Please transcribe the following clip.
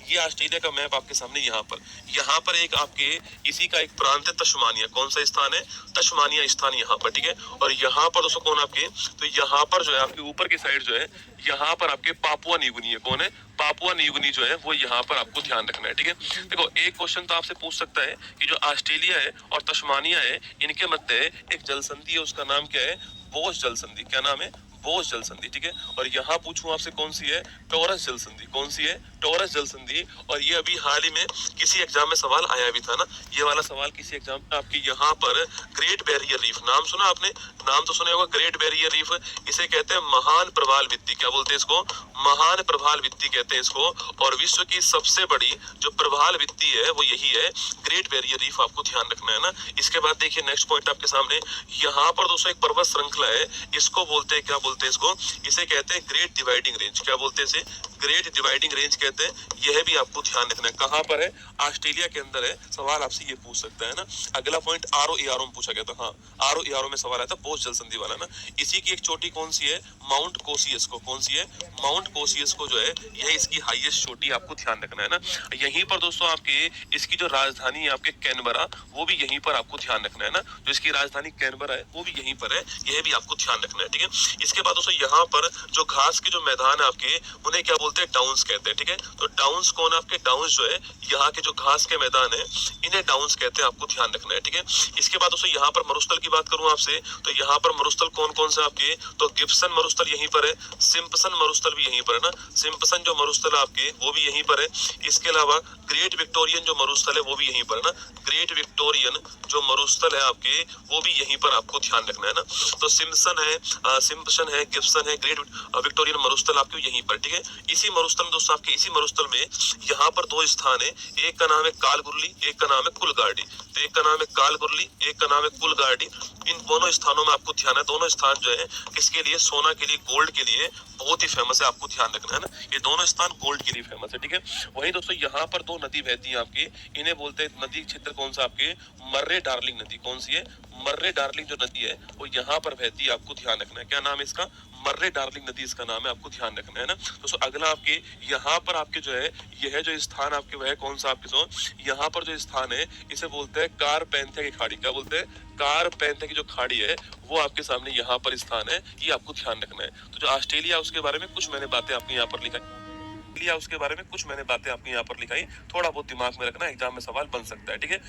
ये ऑस्ट्रेलिया का मैप आपके सामने यहाँ पर एक आपके इसी का एक प्रांत है तस्मानिया। कौन सा स्थान है? तस्मानिया स्थान यहाँ पर, ठीक है। और यहाँ पर दोस्तों कौन आपके, तो यहाँ पर जो है आपके ऊपर की साइड जो है यहाँ पर आपके पापुआ न्यूगिनी है। कौन है? पापुआ न्यूगिनी जो है वो यहाँ पर आपको ध्यान रखना है, ठीक है। देखो एक क्वेश्चन तो आपसे पूछ सकता है कि जो ऑस्ट्रेलिया है और तस्मानिया है इनके मध्य एक जल संधि है, उसका नाम क्या है? बोस जल संधि। क्या नाम है? बोस जल संधि, ठीक है। और यहाँ पूछूं आपसे कौन सी है? टॉरस जल संधि। कौन सी है? टॉरस जल संधि। और ये अभी हाल ही में किसी एग्जाम में सवाल आया भी था ना, ये वाला सवाल किसी एग्जाम में आपके यहाँ पर ग्रेट बैरियर रीफ, नाम सुना आपने? नाम तो सुना होगा ग्रेट बैरियर रीफ। इसे कहते हैं महान प्रवाल भित्ति। क्या बोलते हैं इसको? महान प्रवाल भित्ति कहते हैं इसको। और विश्व की सबसे बड़ी जो प्रवाल भित्ति है वो यही है, ग्रेट बैरियर रीफ। आपको ध्यान रखना है ना। इसके बाद देखिए नेक्स्ट पॉइंट आपके सामने, यहाँ पर दोस्तों एक पर्वत श्रृंखला है, इसको बोलते हैं, क्या बोलते हैं इसको? इसे कहते हैं ग्रेट डिवाइडिंग रेंज। क्या बोलते हैं इसे? ग्रेट डिवाइडिंग रेंज कहते हैं। यह भी आपको ध्यान रखना है। कहाँ पर है? ऑस्ट्रेलिया के अंदर है। सवाल आपसे ये पूछ सकता है ना। अगला पॉइंट आरओ एआरओ में पूछा गया था। हाँ, आरओ एआरओ में सवाल आया था, बोस जल संधि वाला ना। इसी की एक चोटी कौन सी है? माउंट कोसियस को। कौन सी है? माउंट कोसियस को जो है यह इसकी हाईएस्ट चोटी, आपको ध्यान रखना है ना। यहीं पर दोस्तों आपके इसकी जो राजधानी है आपके कैनबरा, वो भी यहीं पर आपको ध्यान रखना है ना। जो इसकी राजधानी कैनबरा है वो भी यहीं पर है, यह भी आपको ध्यान रखना है, ठीक है। इसके बाद दोस्तों यहाँ पर जो घास के जो मैदान है आपके, उन्हें क्या बोलते हैं? डाउन्स कहते हैं, ठीक है। तो डाउन्स कौन है आपके? डाउन्स जो है यहाँ के जो घास के मैदान है इन्हें डाउन्स कहते हैं, आपको ध्यान रखना है, ठीक है। इसके बाद दोस्तों यहाँ पर मरुस्थल की बात करूं आपसे, तो यहाँ पर मरुस्थल कौन कौन से आपके, तो गिब्सन मरुस्थल यहीं पर है, सिम्पसन मरुस्थल भी यहीं पर है ना। सिम्पसन जो मरुस्थल आपके वो भी यहीं पर है। इसके अलावा ग्रेट विक्टोरियन जो मरुस्थल है वो भी यहीं पर है ना। ग्रेट विक्टोरियन जो मरुस्थल है आपके वो भी यहीं पर, आपको ध्यान रखना है ना। तो सिम्पसन है, सिम्पसन है, गिब्सन है, ग्रेट विक्टोरियन मरुस्थल आपके यहीं पर, ठीक है। इसी मरुस्थल में दोस्तों आपके, इसी मरुस्थल में यहाँ पर दो स्थान है, एक का नाम है कालगुरली, एक का नाम है कुलगाड़ी। तो एक का नाम है कालगुरली, एक का नाम है कुलगाड़ी। इन दोनों स्थानों में आपको ध्यान है, दोनों स्थान जो है किसके लिए? सोना के लिए, गोल्ड के लिए बहुत ही फेमस है, आपको ध्यान रखना है ना। ये दोनों स्थान गोल्ड के लिए फेमस है, ठीक है। वही दोस्तों यहाँ पर दो नदी बहती है आपके, इन्हें बोलते हैं नदी क्षेत्र कौन सा आपके? मर्रे डार्लिंग नदी। कौन सी है? मर्रे डार्लिंग जो नदी है वो यहाँ पर बहती है, आपको ध्यान रखना है। क्या नाम है इसका? मर्रे डार्लिंग नदी इसका नाम है, आपको ध्यान रखना है ना। दोस्तों अगला आपके यहाँ पर आपके जो है यह जो स्थान आपके वह कौन सा आपके सो, यहाँ पर जो स्थान है इसे बोलते हैं कारपेंथिया की खाड़ी। क्या बोलते हैं? कारपेंथिया की जो खाड़ी है वो आपके सामने यहाँ पर स्थान है, ये आपको ध्यान रखना है। तो जो ऑस्ट्रेलिया उसके बारे में कुछ मैंने बातें आपके यहाँ पर लिखा, उसके बारे में कुछ मैंने बातें आपके यहाँ पर लिखाई, थोड़ा बहुत दिमाग में रखना, एग्जाम में सवाल बन सकता है, ठीक है।